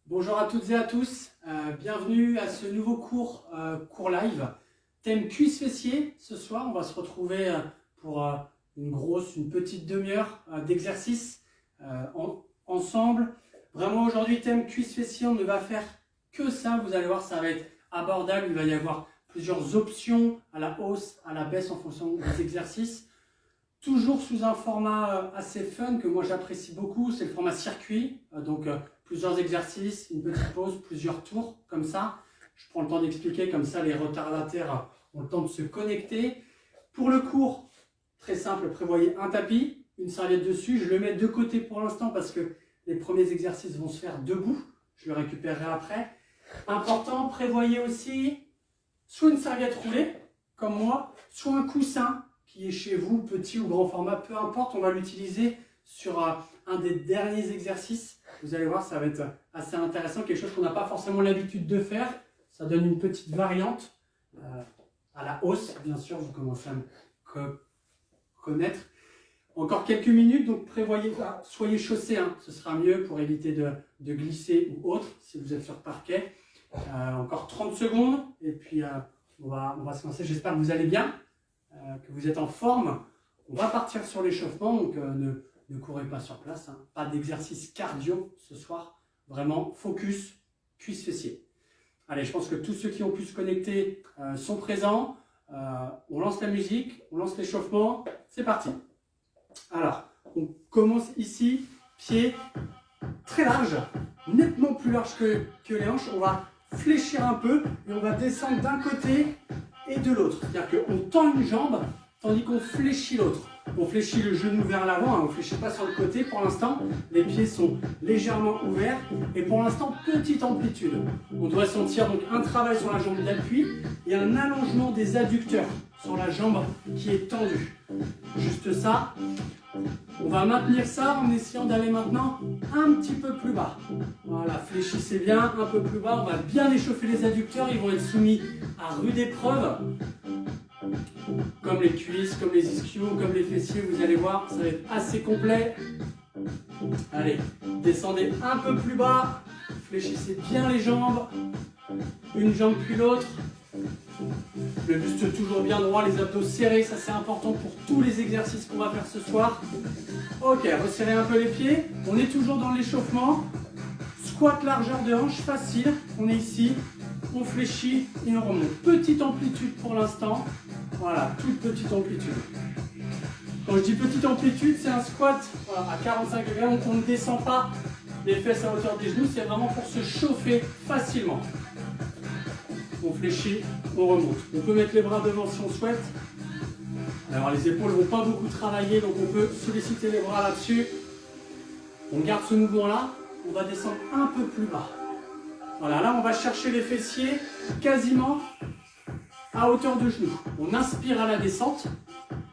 Bonjour à toutes et à tous, bienvenue à ce nouveau cours live, thème cuisse fessier. Ce soir, on va se retrouver pour une petite demi-heure d'exercice ensemble. Vraiment aujourd'hui, thème cuisse fessier, on ne va faire que ça, vous allez voir, ça va être abordable. Il va y avoir plusieurs options à la hausse, à la baisse en fonction des exercices. Toujours sous un format assez fun que moi j'apprécie beaucoup, c'est le format circuit, plusieurs exercices, une petite pause, plusieurs tours, comme ça. Je prends le temps d'expliquer, comme ça les retardataires ont le temps de se connecter. Pour le cours, très simple, prévoyez un tapis, une serviette dessus. Je le mets de côté pour l'instant parce que les premiers exercices vont se faire debout. Je le récupérerai après. Important, prévoyez aussi soit une serviette roulée, comme moi, soit un coussin qui est chez vous, petit ou grand format, peu importe. On va l'utiliser sur un des derniers exercices. Vous allez voir, ça va être assez intéressant, quelque chose qu'on n'a pas forcément l'habitude de faire. Ça donne une petite variante à la hausse, bien sûr, vous commencez à me connaître. Encore quelques minutes, donc prévoyez, soyez chaussés, hein, ce sera mieux pour éviter de glisser ou autre, si vous êtes sur parquet. Encore 30 secondes, et puis on va se lancer. J'espère que vous allez bien, que vous êtes en forme. On va partir sur l'échauffement, donc ne courez pas sur place, hein. Pas d'exercice cardio ce soir, vraiment focus, cuisse fessier. Allez, je pense que tous ceux qui ont pu se connecter sont présents. On lance la musique, on lance l'échauffement, c'est parti. Alors, on commence ici, pied très large, nettement plus large que les hanches. On va fléchir un peu et on va descendre d'un côté et de l'autre. C'est-à-dire qu'on tend une jambe tandis qu'on fléchit l'autre. On fléchit le genou vers l'avant, hein, on ne fléchit pas sur le côté pour l'instant. Les pieds sont légèrement ouverts et pour l'instant, petite amplitude. On doit sentir donc un travail sur la jambe d'appui et un allongement des adducteurs sur la jambe qui est tendue. Juste ça. On va maintenir ça en essayant d'aller maintenant un petit peu plus bas. Voilà, fléchissez bien, un peu plus bas. On va bien échauffer les adducteurs, ils vont être soumis à rude épreuve. Comme les cuisses, comme les ischios, comme les fessiers, vous allez voir, ça va être assez complet. Allez, descendez un peu plus bas, fléchissez bien les jambes, une jambe puis l'autre. Le buste toujours bien droit, les abdos serrés, ça c'est important pour tous les exercices qu'on va faire ce soir. Ok, resserrez un peu les pieds, on est toujours dans l'échauffement. Squat largeur de hanche, facile, on est ici, on fléchit et on remonte. Petite amplitude pour l'instant, voilà, toute petite amplitude. Quand je dis petite amplitude, c'est un squat voilà, à 45 degrés, on ne descend pas les fesses à hauteur des genoux, c'est vraiment pour se chauffer facilement. On fléchit, on remonte. On peut mettre les bras devant si on souhaite. Alors les épaules ne vont pas beaucoup travailler, donc on peut solliciter les bras là-dessus. On garde ce mouvement-là, on va descendre un peu plus bas. Voilà, là on va chercher les fessiers quasiment à hauteur de genoux. On inspire à la descente,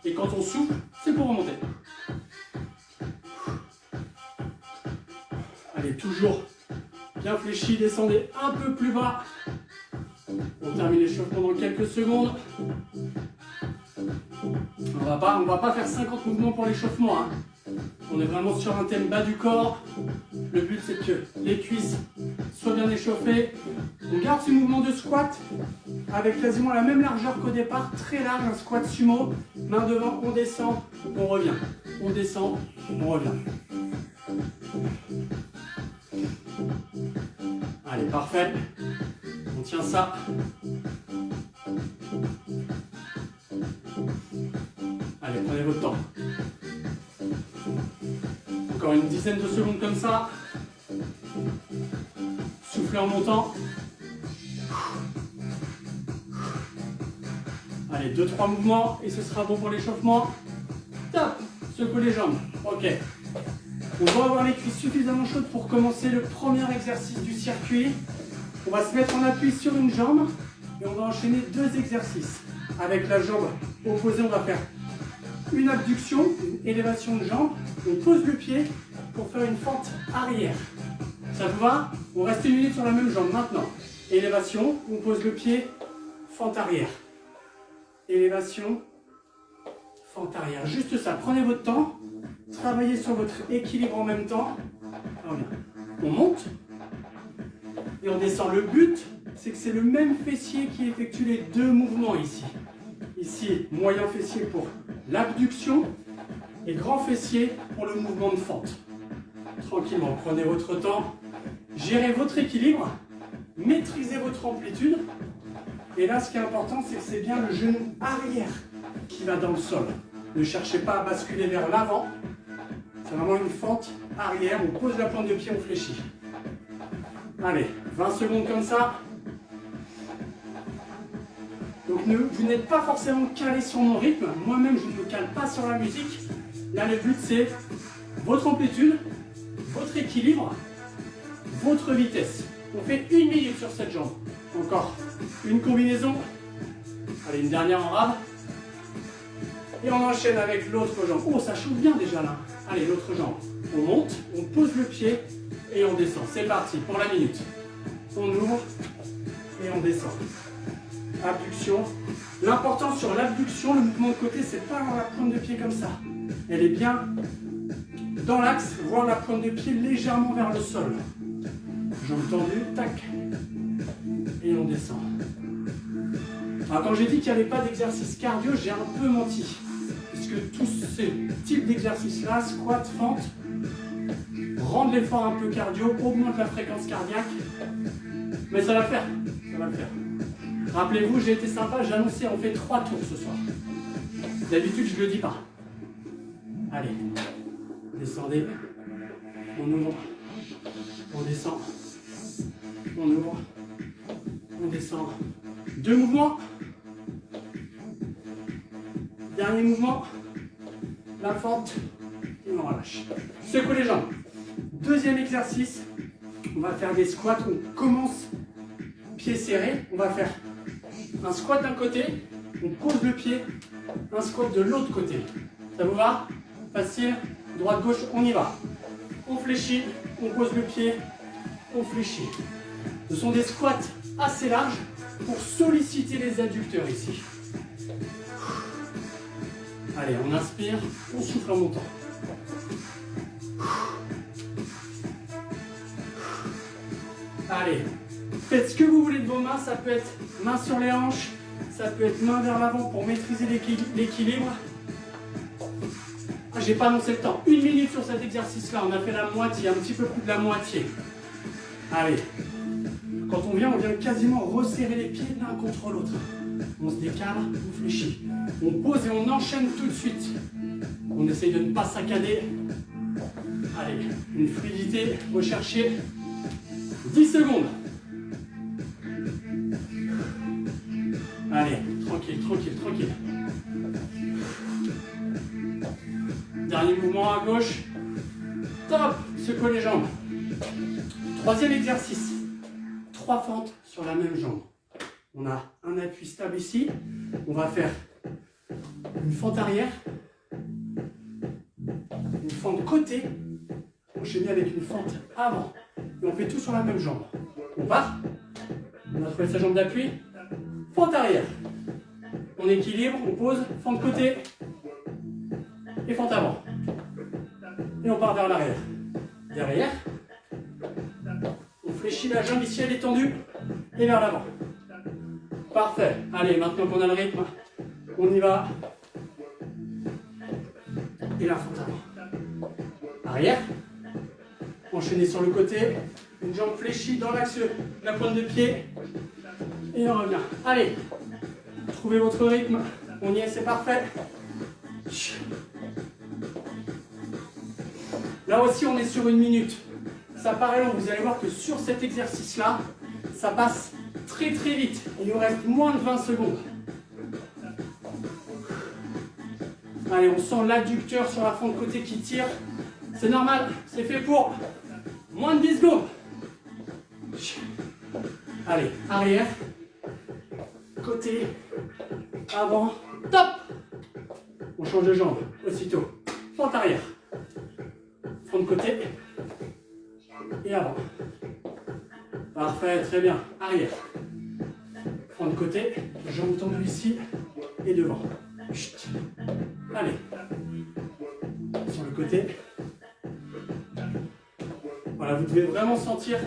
et quand on souffle, c'est pour remonter. Allez, toujours bien fléchi, descendez un peu plus bas. On termine l'échauffement dans quelques secondes. On va pas faire 50 mouvements pour l'échauffement, hein. On est vraiment sur un thème bas du corps. Le but c'est que les cuisses soient bien échauffées. On garde ce mouvement de squat avec quasiment la même largeur qu'au départ, très large, un squat sumo. Main devant, on descend, on revient. On descend, on revient. Allez, parfait. On tient ça. Allez, prenez votre temps. Encore une dizaine de secondes comme ça. Soufflez en montant. Allez, 2-3 mouvements et ce sera bon pour l'échauffement. Top. Secouez les jambes. Ok. On doit avoir les cuisses suffisamment chaudes pour commencer le premier exercice du circuit. On va se mettre en appui sur une jambe et on va enchaîner 2 exercices. Avec la jambe opposée, on va faire une abduction, une élévation de jambe. On pose le pied pour faire une fente arrière. Ça vous va? On reste 1 minute sur la même jambe. Maintenant, élévation, on pose le pied, fente arrière. Élévation, fente arrière. Juste ça, prenez votre temps. Travaillez sur votre équilibre en même temps. On monte. et on descend. Le but, c'est que c'est le même fessier qui effectue les deux mouvements ici. Ici, moyen fessier pour l'abduction et grand fessier pour le mouvement de fente. Tranquillement, prenez votre temps, gérez votre équilibre, maîtrisez votre amplitude. Et là, ce qui est important, c'est que c'est bien le genou arrière qui va dans le sol. Ne cherchez pas à basculer vers l'avant. C'est vraiment une fente arrière. On pose la pointe de pied, on fléchit. Allez, 20 secondes comme ça. Donc vous n'êtes pas forcément calé sur mon rythme. Moi-même, je ne me cale pas sur la musique. Là, le but, c'est votre amplitude, votre équilibre, votre vitesse. On fait 1 minute sur cette jambe. Encore une combinaison. Allez, une dernière en rab. Et on enchaîne avec l'autre jambe. Oh, ça chauffe bien déjà là. Allez, l'autre jambe. On monte, on pose le pied et on descend. C'est parti pour la minute. On ouvre et on descend. Abduction. L'important sur l'abduction, le mouvement de côté, c'est pas avoir la pointe de pied comme ça. Elle est bien dans l'axe, voire la pointe de pied légèrement vers le sol. Jambe tendue, tac. Et on descend. Alors quand j'ai dit qu'il n'y avait pas d'exercice cardio, j'ai un peu menti. Puisque tous ces types d'exercices-là, squat, fente, rendent l'effort un peu cardio, augmentent la fréquence cardiaque. Mais ça va le faire. Ça va le faire. Rappelez-vous, j'ai été sympa, j'ai annoncé on fait 3 tours ce soir. D'habitude, je ne le dis pas. Allez, descendez. On ouvre. On descend. On ouvre. On descend. 2 mouvements. Dernier mouvement. La fente. Et on relâche. Secouez les jambes. Deuxième exercice. On va faire des squats. On commence pied serré. On va faire un squat d'un côté. On pose le pied. Un squat de l'autre côté. Ça vous va? Facile. Droite-gauche, on y va. On fléchit. On pose le pied. On fléchit. Ce sont des squats assez larges pour solliciter les adducteurs ici. Allez, on inspire, on souffle en montant. Allez, faites ce que vous voulez de vos mains, ça peut être main sur les hanches, ça peut être main vers l'avant pour maîtriser l'équilibre. Ah, j'ai pas annoncé le temps, 1 minute sur cet exercice-là, on a fait la moitié, un petit peu plus de la moitié. Allez, quand on vient quasiment resserrer les pieds l'un contre l'autre. On se décale, on fléchit. On pose et on enchaîne tout de suite. On essaye de ne pas saccader. Allez, une fluidité recherchée. 10 secondes. Allez, tranquille, tranquille, tranquille. Dernier mouvement à gauche. Top, secouez les jambes. Troisième exercice. 3 fentes sur la même jambe. On a un appui stable ici. On va faire une fente arrière, une fente côté, enchaîner avec une fente avant. Et on fait tout sur la même jambe. On part. On a trouvé sa jambe d'appui. Fente arrière. On équilibre, on pose, fente côté et fente avant. Et on part vers l'arrière. Derrière. On fléchit la jambe ici, elle est tendue. Et vers l'avant. Parfait. Allez, maintenant qu'on a le rythme, on y va. Et la fente avant. Arrière. Enchaîner sur le côté. Une jambe fléchie dans l'axe de la pointe de pied. Et on revient. Allez. Trouvez votre rythme. On y est, c'est parfait. Là aussi, on est sur 1 minute. Ça paraît long. Vous allez voir que sur cet exercice-là, ça passe très très vite. Il nous reste moins de 20 secondes. Allez, on sent l'adducteur sur la fente côté qui tire. C'est normal, c'est fait pour moins de 10 secondes. Allez, arrière, côté, avant, top. On change de jambe aussitôt. Fente arrière, fente côté et avant. Parfait, très bien. Arrière. Fente côté, jambe tendue ici et devant. Chut. Allez. Sur le côté. Voilà, vous devez vraiment sentir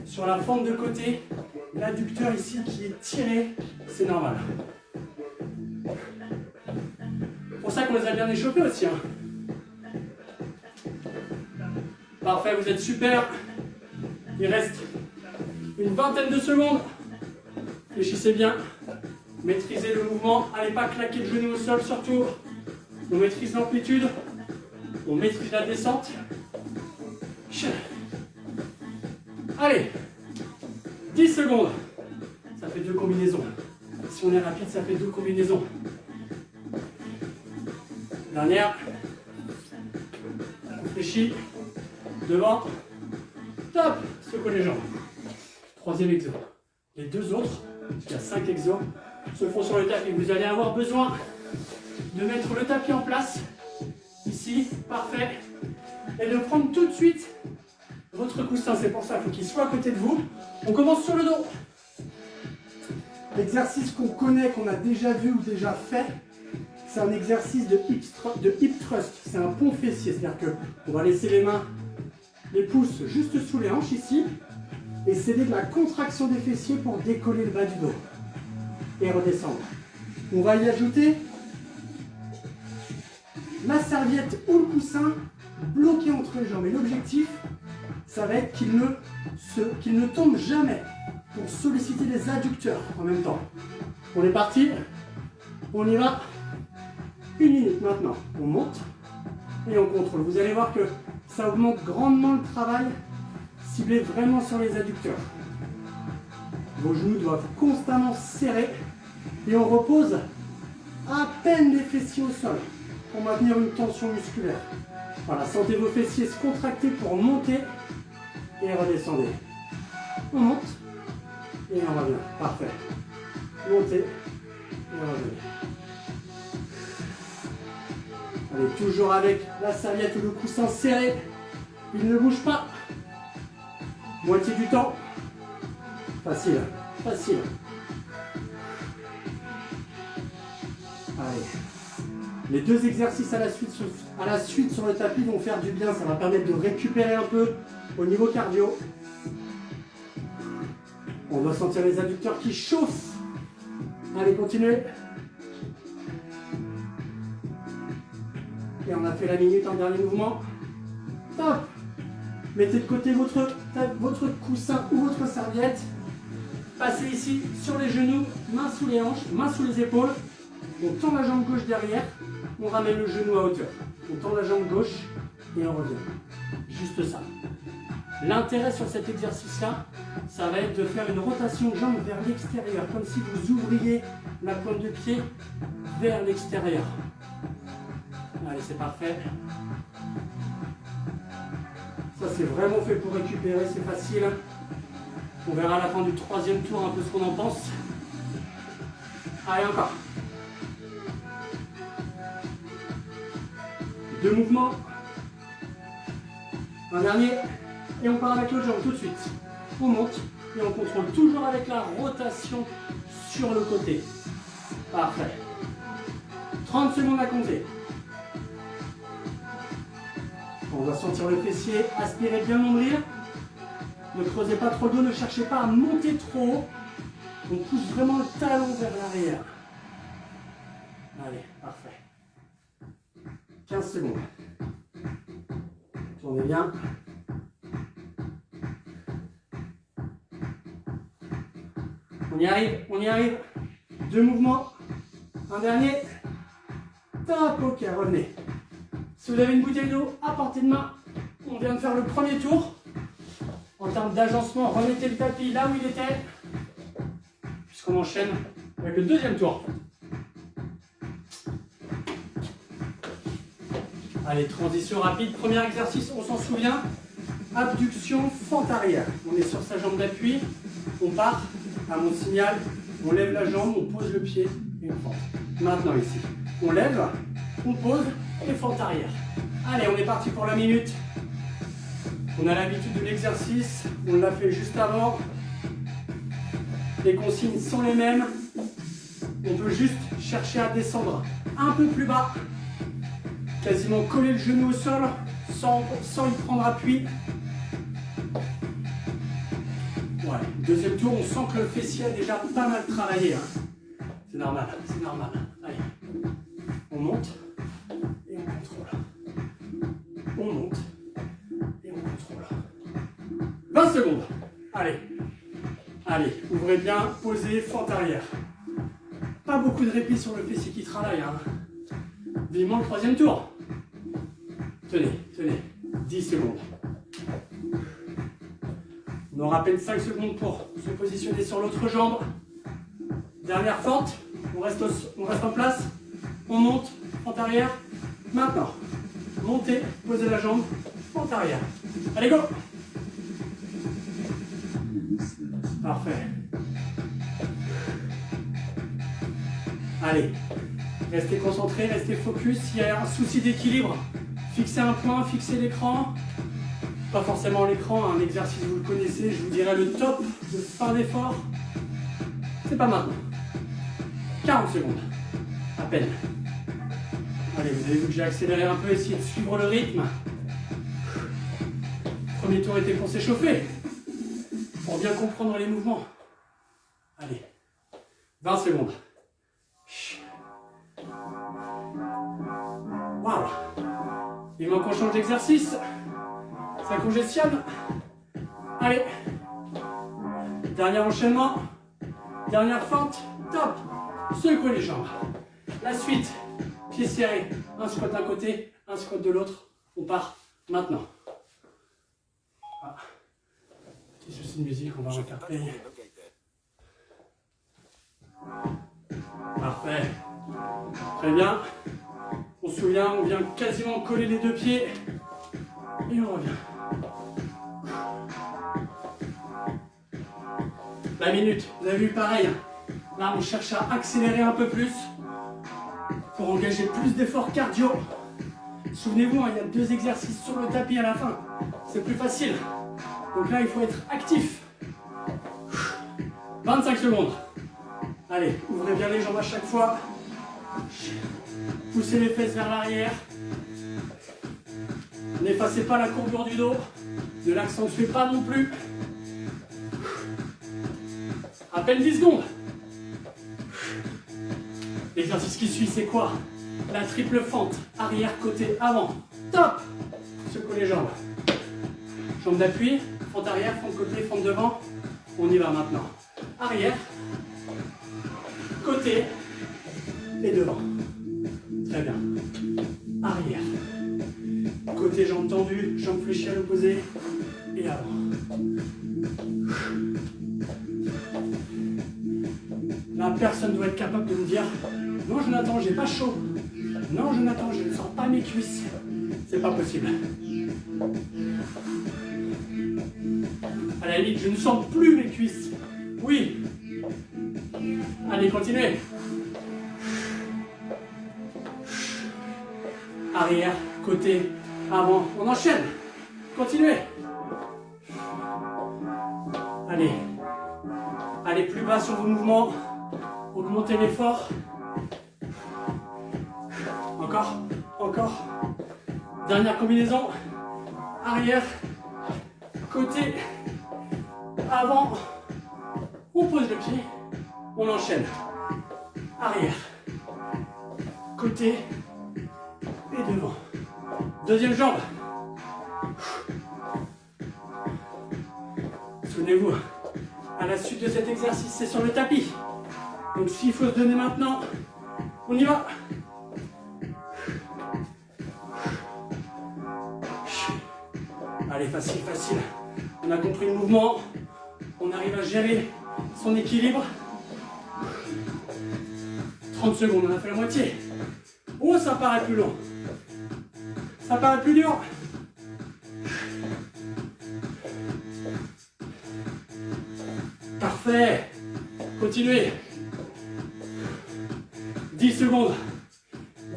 sur la fente de côté l'adducteur ici qui est tiré, c'est normal. C'est pour ça qu'on les a bien échauffés aussi. Hein. Parfait, vous êtes super. Il reste une vingtaine de secondes. Réfléchissez bien. Maîtrisez le mouvement. Allez pas claquer le genou au sol surtout. On maîtrise l'amplitude. On maîtrise la descente. Allez. 10 secondes. Ça fait 2 combinaisons. Si on est rapide, ça fait 2 combinaisons. Dernière. Réfléchis. Devant. Top. Secouez les jambes. Troisième exo. Les deux autres, il y a 5 exos, se font sur le tapis. Vous allez avoir besoin de mettre le tapis en place. Ici. Parfait. Et de prendre tout de suite votre coussin. C'est pour ça qu'il faut qu'il soit à côté de vous. On commence sur le dos. L'exercice qu'on connaît, qu'on a déjà vu ou déjà fait, c'est un exercice de hip thrust. C'est un pont fessier. C'est-à-dire qu'on va laisser les mains, les pouces juste sous les hanches ici. Et céder de la contraction des fessiers pour décoller le bas du dos. Et redescendre. On va y ajouter la serviette ou le coussin bloqué entre les jambes. Et l'objectif, ça va être qu'il ne tombe jamais pour solliciter les adducteurs en même temps. On est parti. On y va. 1 minute maintenant. On monte et on contrôle. Vous allez voir que ça augmente grandement le travail. Ciblez vraiment sur les adducteurs. Vos genoux doivent constamment serrer et on repose à peine les fessiers au sol pour maintenir une tension musculaire. Voilà, sentez vos fessiers se contracter pour monter et redescendez. On monte et on revient. Parfait. Montez et revenez. Allez, toujours avec la serviette ou le coussin serré. Il ne bouge pas. Moitié du temps. Facile, facile. Allez. Les 2 exercices à la suite sur le tapis vont faire du bien. Ça va permettre de récupérer un peu au niveau cardio. On doit sentir les adducteurs qui chauffent. Allez, continuez. Et on a fait la minute en dernier mouvement. Top. Mettez de côté votre coussin ou votre serviette. Passez ici sur les genoux, mains sous les hanches, mains sous les épaules. On tend la jambe gauche derrière, on ramène le genou à hauteur. On tend la jambe gauche et on revient. Juste ça. L'intérêt sur cet exercice-là, ça va être de faire une rotation de jambe vers l'extérieur, comme si vous ouvriez la pointe de pied vers l'extérieur. Allez, c'est parfait. Ça, c'est vraiment fait pour récupérer, c'est facile. On verra à la fin du 3e tour un peu ce qu'on en pense. Allez, encore. 2 mouvements. Un dernier. Et on part avec l'autre jambe tout de suite. On monte et on contrôle toujours avec la rotation sur le côté. Parfait. 30 secondes à compter. On va sentir le fessier, aspirez bien nombril. Ne creusez pas trop le dos, ne cherchez pas à monter trop haut. On pousse vraiment le talon vers l'arrière. Allez, parfait. 15 secondes. Tournez bien. On y arrive, on y arrive. 2 mouvements. Un dernier. Top, ok, revenez. Si vous avez une bouteille d'eau à portée de main, on vient de faire le premier tour. En termes d'agencement, remettez le tapis là où il était. Puisqu'on enchaîne avec le 2e tour. Allez, transition rapide. Premier exercice, on s'en souvient. Abduction, fente arrière. On est sur sa jambe d'appui. On part à mon signal. On lève la jambe, on pose le pied et on fente. Maintenant ici, on lève, on pose et fente arrière. Allez, on est parti pour la minute. On a l'habitude de l'exercice, on l'a fait juste avant. Les consignes sont les mêmes. On peut juste chercher à descendre un peu plus bas. Quasiment coller le genou au sol sans y prendre appui. Ouais, deuxième tour, on sent que le fessier a déjà pas mal travaillé. Hein. C'est normal, c'est normal. Allez, on monte et on contrôle. On monte et on contrôle. 20 secondes. Allez, allez, ouvrez bien, posez, fente arrière. Pas beaucoup de répit sur le fessier qui travaille. Hein. Vivement le troisième tour. Tenez, tenez, 10 secondes. On aura à peine 5 secondes pour se positionner sur l'autre jambe. Dernière fente, on reste en place. On monte, fente arrière. Maintenant, montez, posez la jambe, fente arrière. Allez, go! Parfait. Allez, restez concentrés, restez focus. S'il y a un souci d'équilibre, fixez un point, fixez l'écran. Pas forcément l'écran, un exercice vous le connaissez, je vous dirais le top de fin d'effort. C'est pas maintenant. 40 secondes, à peine. Allez, vous avez vu que j'ai accéléré un peu, essayé de suivre le rythme. Premier tour était pour s'échauffer, pour bien comprendre les mouvements. Allez, 20 secondes. Waouh! Il manque qu'on change d'exercice. Ça congestionne. Allez. Dernier enchaînement. Dernière fente. Top. Secouez les jambes. La suite. Pieds serrés. Un squat d'un côté, un squat de l'autre. On part maintenant. Ah. Petit souci de musique, on va recarter. Parfait. Très bien. On se souvient, on vient quasiment coller les deux pieds. Et on revient. La minute, vous avez vu pareil. Là, on cherche à accélérer un peu plus pour engager plus d'efforts cardio. Souvenez-vous, il y a 2 exercices sur le tapis à la fin. C'est plus facile. Donc là, il faut être actif. 25 secondes. Allez, ouvrez bien les jambes à chaque fois. Poussez les fesses vers l'arrière. N'effacez pas la courbure du dos. Ne l'accentuez pas non plus. À peine 10 secondes. L'exercice qui suit, c'est quoi? La triple fente. Arrière, côté, avant. Top! Secouez les jambes. Jambes d'appui. Fente arrière, fente côté, fente devant. On y va maintenant. Arrière. Côté. Et devant. Très bien. Arrière. Côté jambes tendues, jambes fléchies à l'opposé. Et avant. Là, personne ne doit être capable de me dire « Non, Jonathan, j'ai pas chaud. Non, Jonathan, je ne sens pas mes cuisses. » C'est pas possible. À la limite, je ne sens plus mes cuisses. Oui. Allez, continuez. Arrière, côté, avant. On enchaîne. Continuez. Allez. Allez plus bas sur vos mouvements. Augmentez l'effort. Encore, encore. Dernière combinaison. Arrière, côté, avant. On pose le pied. On enchaîne. Arrière, côté et devant. Deuxième jambe. Souvenez-vous, à la suite de cet exercice, c'est sur le tapis. Donc s'il faut se donner maintenant, on y va. Allez, facile, facile. On a compris le mouvement. On arrive à gérer son équilibre. 30 secondes, on a fait la moitié. Oh, ça paraît plus long. Ça paraît plus dur. Parfait. Continuez. 10 secondes.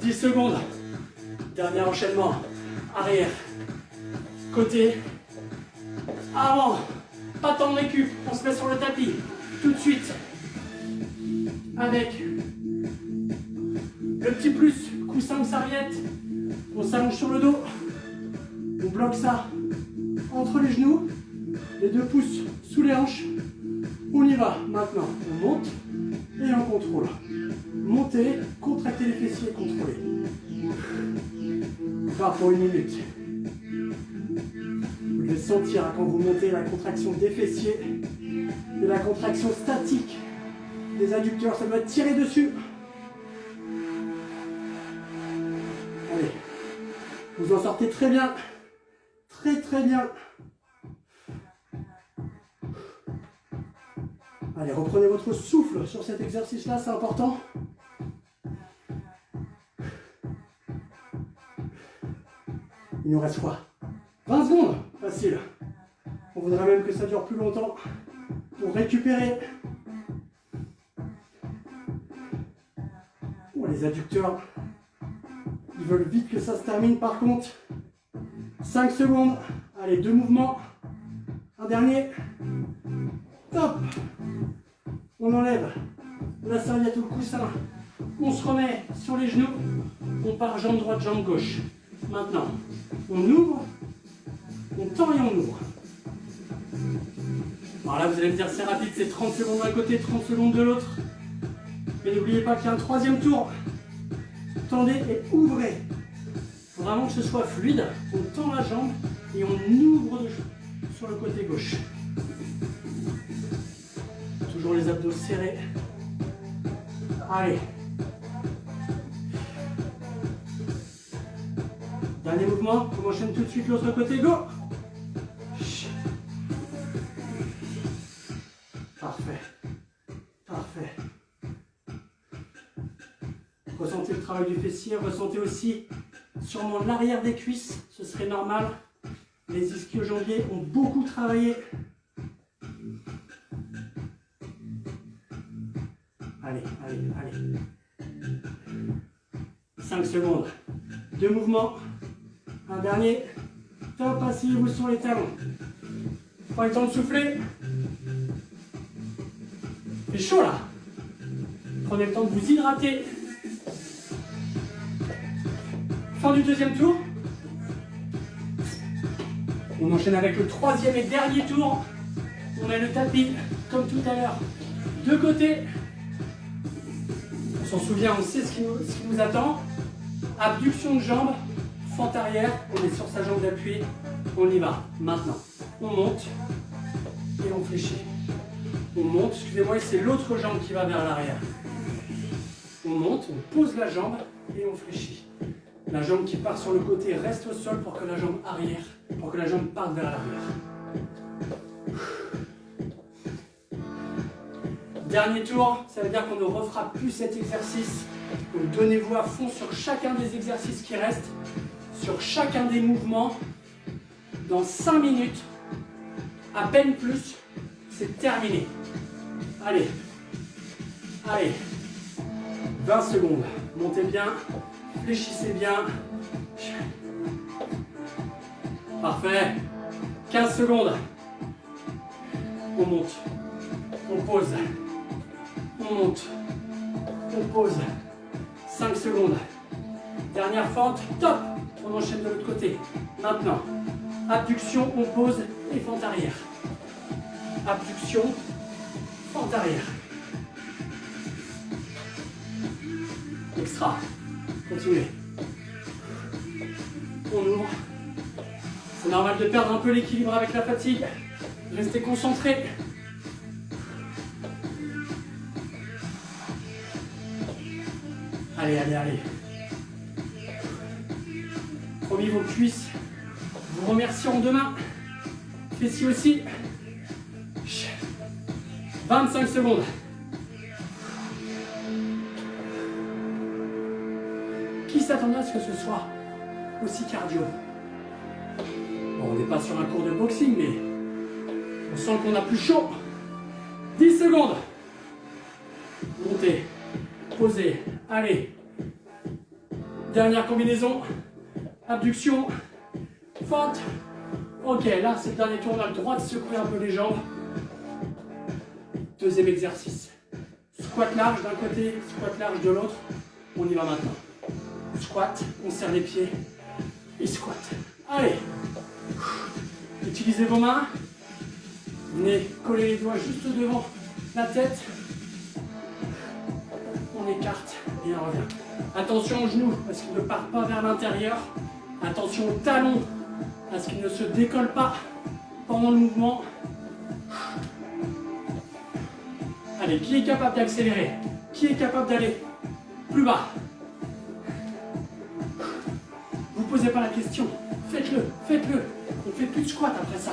10 secondes. Dernier enchaînement. Arrière. Côté. Avant. Pas tant de récup. On se met sur le tapis. Tout de suite. Avec le petit plus. Coussin ou serviette. On s'allonge sur le dos. On bloque ça entre les genoux. Les 2 pouces sous les hanches. On y va. Maintenant, on monte et on contrôle. Montez, contractez les fessiers, contrôlez. On part pour 1 minute. Vous devez sentir quand vous montez la contraction des fessiers et la contraction statique des adducteurs. Ça doit tirer dessus. Allez. Vous en sortez très bien. Très très bien. Allez, reprenez votre souffle sur cet exercice-là, c'est important. Il nous reste quoi? 20 secondes. Facile. On voudrait même que ça dure plus longtemps pour récupérer. Oh, les adducteurs, ils veulent vite que ça se termine par contre. 5 secondes. Allez, 2 mouvements. Un dernier. Top. On enlève la serviette ou le coussin. On se remet sur les genoux. On part jambe droite, jambe gauche. Maintenant, on ouvre, on tend et on ouvre. Alors là, vous allez me dire, c'est rapide, c'est 30 secondes d'un côté, 30 secondes de l'autre. Mais n'oubliez pas qu'il y a un 3e tour. Tendez et ouvrez. Il faut vraiment que ce soit fluide. On tend la jambe et on ouvre sur le côté gauche. Toujours les abdos serrés. Allez. Dernier mouvement, on enchaîne tout de suite l'autre côté, go. Parfait. Parfait. Ressentez le travail du fessier, ressentez aussi sûrement l'arrière des cuisses, ce serait normal. Les ischio-jambiers ont beaucoup travaillé. Allez, allez, allez. 5 secondes. 2 mouvements. Un dernier. Top, asseyez-vous sur les talons. Prenez le temps de souffler. Il fait chaud là. Prenez le temps de vous hydrater. Fin du 2e tour. On enchaîne avec le 3e et dernier tour. On met le tapis, comme tout à l'heure, de côté. On s'en souvient, on sait ce qui nous attend. Abduction de jambe, fente arrière. On est sur sa jambe d'appui. On y va. Maintenant, on monte et on fléchit. On monte, excusez-moi, et c'est l'autre jambe qui va vers l'arrière. On monte, on pose la jambe et on fléchit. La jambe qui part sur le côté reste au sol pour que la jambe arrière, pour que la jambe parte vers l'arrière. Dernier tour, ça veut dire qu'on ne refera plus cet exercice. Donc donnez-vous à fond sur chacun des exercices qui restent, sur chacun des mouvements. Dans 5 minutes, à peine plus, c'est terminé. Allez, allez, 20 secondes, montez bien. Fléchissez bien. Parfait. 15 secondes. On monte. On pose. On monte. On pose. 5 secondes. Dernière fente. Top. On enchaîne de l'autre côté. Maintenant. Abduction, on pose et fente arrière. Abduction, fente arrière. Extra. Continuez. On ouvre. C'est normal de perdre un peu l'équilibre avec la fatigue. Restez concentrés. Allez, allez, allez. Promis, vos cuisses vous remercieront demain. Fessiers aussi. 25 secondes. Qui s'attendait à ce que ce soit aussi cardio? Bon, on n'est pas sur un cours de boxing, mais on sent qu'on a plus chaud. 10 secondes. Montez, posez, allez. Dernière combinaison. Abduction, fente. Ok, là, c'est le dernier tour. On a le droit de secouer un peu les jambes. Deuxième exercice. Squat large d'un côté, squat large de l'autre. On y va maintenant. Squat, on serre les pieds et squat. Allez. Utilisez vos mains. Venez coller les doigts juste devant la tête. On écarte et on revient. Attention aux genoux, parce qu'ils ne partent pas vers l'intérieur. Attention aux talons, parce qu'ils ne se décollent pas pendant le mouvement. Allez, qui est capable d'accélérer? Qui est capable d'aller plus bas? Vous ne posez pas la question. Faites-le, faites-le. On fait plus de squat après ça.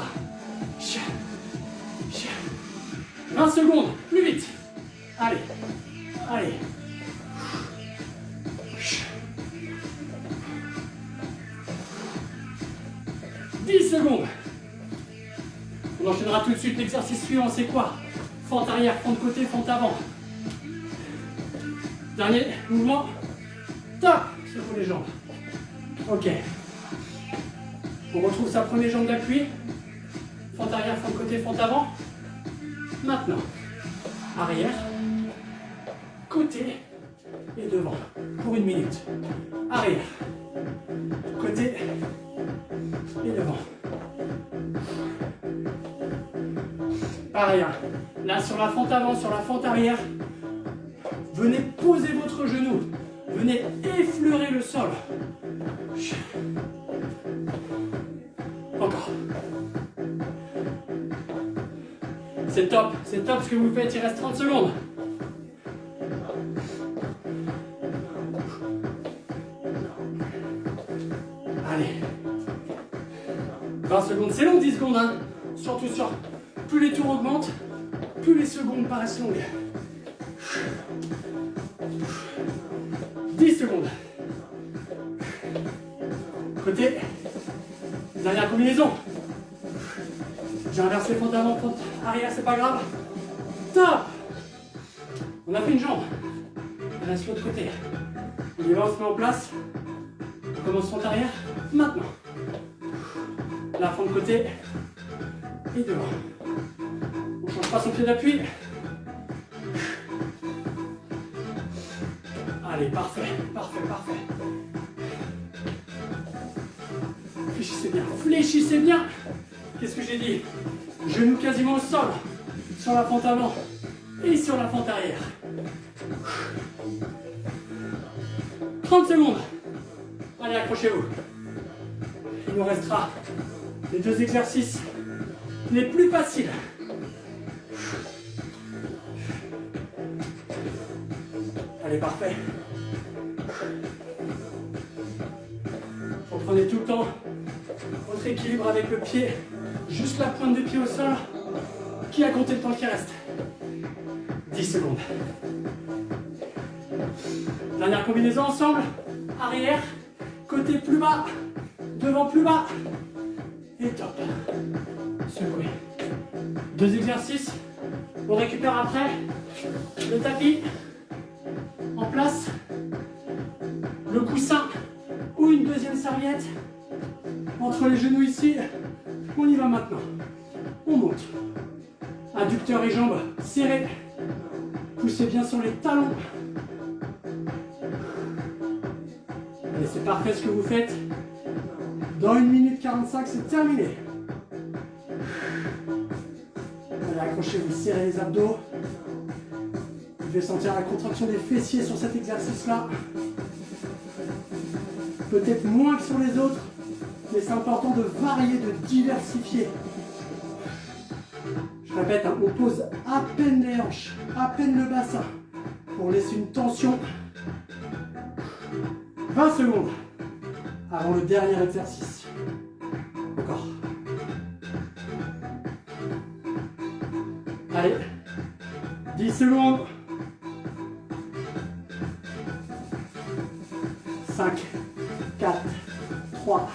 20 secondes, plus vite. Allez, allez. Secondes. On enchaînera tout de suite l'exercice suivant, c'est quoi? Fente arrière, fente côté, fente avant. Dernier mouvement. Top. Secoue les jambes. Ok. On retrouve sa première jambe d'appui. Fente arrière, fente côté, fente avant. Maintenant. Arrière. Côté. Et devant. Pour 1 minute. Arrière. Côté. Et devant. Pareil, là sur la fente avant, sur la fente arrière, venez poser votre genou, venez effleurer le sol. Encore. C'est top ce que vous faites, il reste 30 secondes. Allez. 20 secondes, c'est long 10 secondes, hein. Surtout sur... Plus les tours augmentent, plus les secondes paraissent longues. 10 secondes. Côté. Dernière combinaison. J'ai inversé fente avant, fente arrière, c'est pas grave. Top. On a fait une jambe. Il reste l'autre côté. On y va, on se met en place. On commence fente arrière. Maintenant. La fente côté. Et devant. On ne change pas son pied d'appui. Allez, parfait, parfait, parfait. Fléchissez bien, fléchissez bien. Qu'est-ce que j'ai dit? Genoux quasiment au sol, sur la fente avant et sur la fente arrière. 30 secondes. Allez, accrochez-vous. Il nous restera les 2 exercices les plus faciles. Allez, parfait. Reprenez tout le temps votre équilibre avec le pied, juste la pointe de pied au sol. Qui a compté le temps qui reste? 10 secondes. Dernière combinaison ensemble. Arrière, côté plus bas, devant plus bas. Et top. Secouez. 2 exercices. On récupère après le tapis en place, le coussin ou une deuxième serviette entre les genoux ici. On y va maintenant. On monte. Adducteurs et jambes serrés. Poussez bien sur les talons. Allez, c'est parfait ce que vous faites. Dans 1 minute 45, c'est terminé. Allez, accrochez-vous, serrez les abdos. Vous devez sentir la contraction des fessiers sur cet exercice-là. Peut-être moins que sur les autres, mais c'est important de varier, de diversifier. Je répète, hein, on pose à peine les hanches, à peine le bassin, pour laisser une tension. 20 secondes avant le dernier exercice. Encore. Allez, 10 secondes. 5, 4, 3,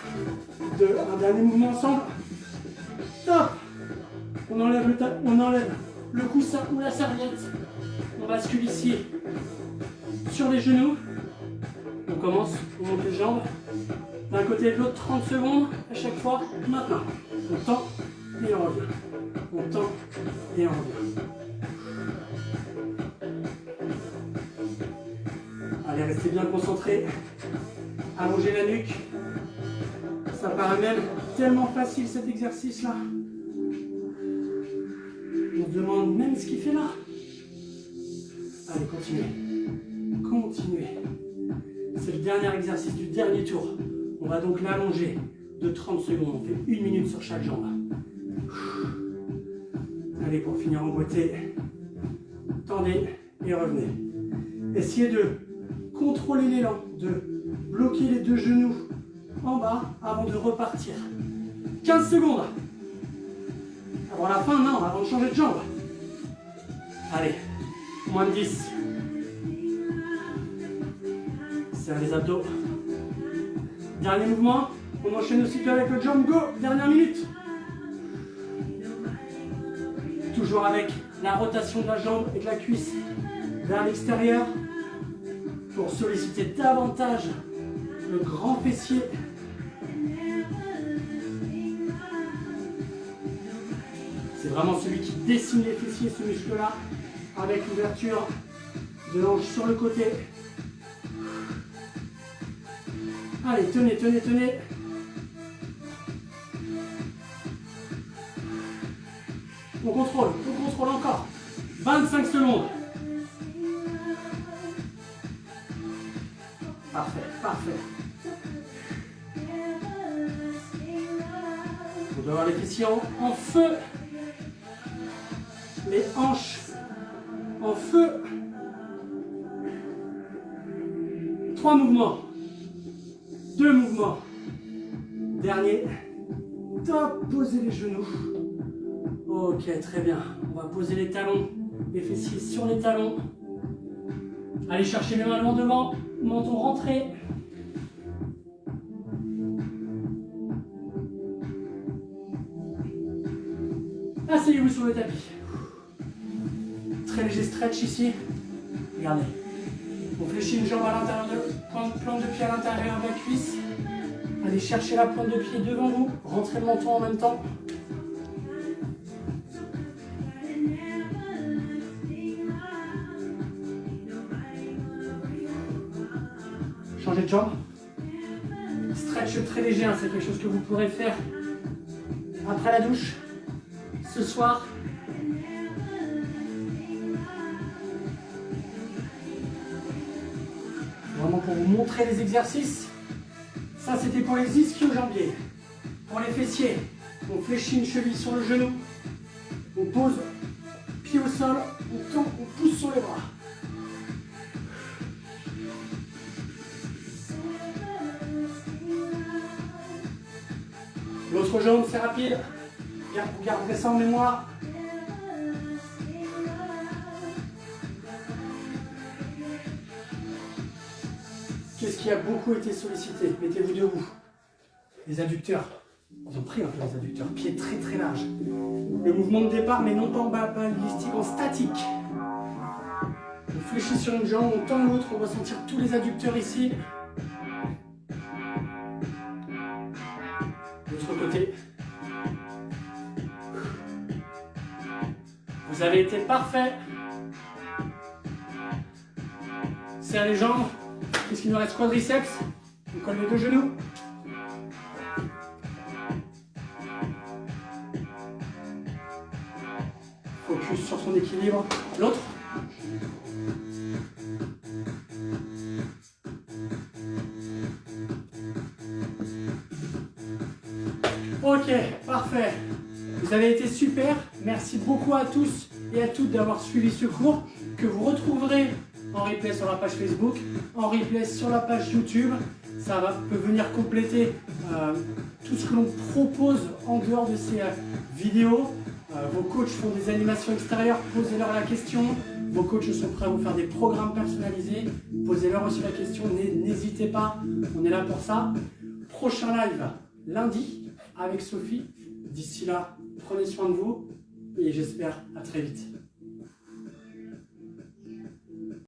2, un dernier mouvement ensemble. Top. On enlève le coussin ou la serviette. On bascule ici sur les genoux. On commence, on monte les jambes. D'un côté et de l'autre, 30 secondes à chaque fois. Maintenant, on tend et on revient. On tend et on revient. Allez, restez bien concentrés. Allongez la nuque. Ça paraît même tellement facile cet exercice-là. On se demande même ce qu'il fait là. Allez, continuez. Continuez. C'est le dernier exercice du dernier tour. On va donc l'allonger de 30 secondes. On fait 1 minute sur chaque jambe. Allez, pour finir en beauté, tendez et revenez. Essayez de contrôler l'élan, de bloquer les 2 genoux en bas avant de repartir. 15 secondes. Avant la fin, non, avant de changer de jambe. Allez, moins de 10. Serre les abdos. Dernier mouvement. On enchaîne aussitôt avec le jump go. Dernière minute. Toujours avec la rotation de la jambe et de la cuisse vers l'extérieur pour solliciter davantage le grand fessier. C'est vraiment celui qui dessine les fessiers, ce muscle-là, avec l'ouverture de l'ange sur le côté. Allez, tenez, tenez, tenez. On contrôle encore. 25 secondes. Parfait, parfait. On doit avoir les fessiers en feu. Les hanches en feu. 3 mouvements. 2 mouvements. Dernier. Top. Posez les genoux. Ok, très bien. On va poser les talons, les fessiers sur les talons. Allez chercher les mains loin devant. Menton rentré. Asseyez-vous sur le tapis. Très léger stretch ici. Regardez. On fléchit une jambe à l'intérieur de plante de pied à l'intérieur de la cuisse. Allez chercher la pointe de pied devant vous. Rentrez le menton en même temps. Changez de jambe. Stretch très léger, hein, c'est quelque chose que vous pourrez faire après la douche, ce soir. Vraiment pour vous montrer les exercices. Ça, c'était pour les ischio-jambiers. Pour les fessiers, on fléchit une cheville sur le genou. On pose pied au sol, on tend, on pousse sur les bras. L'autre jambe, c'est rapide. Vous garderez ça en mémoire. Qu'est-ce qui a beaucoup été sollicité? Mettez-vous debout. Les adducteurs. Ils ont pris un peu les adducteurs. Pieds très très larges. Le mouvement de départ, mais non pas en balistique, en statique. On fléchit sur une jambe, on tend l'autre, on va sentir tous les adducteurs ici. L'autre côté. Vous avez été parfait. Serre les jambes. Qu'est-ce qu'il nous reste? Quadriceps. On colle les 2 genoux. Focus sur son équilibre. L'autre. Ok, parfait. Vous avez été super. Merci beaucoup à tous et à toutes d'avoir suivi ce cours que vous retrouverez en replay sur la page Facebook, en replay sur la page YouTube. Ça peut venir compléter tout ce que l'on propose en dehors de ces vidéos. Vos coachs font des animations extérieures, posez-leur la question. Vos coachs sont prêts à vous faire des programmes personnalisés. Posez-leur aussi la question, n'hésitez pas, on est là pour ça. Prochain live lundi avec Sophie. D'ici là, prenez soin de vous et j'espère à très vite.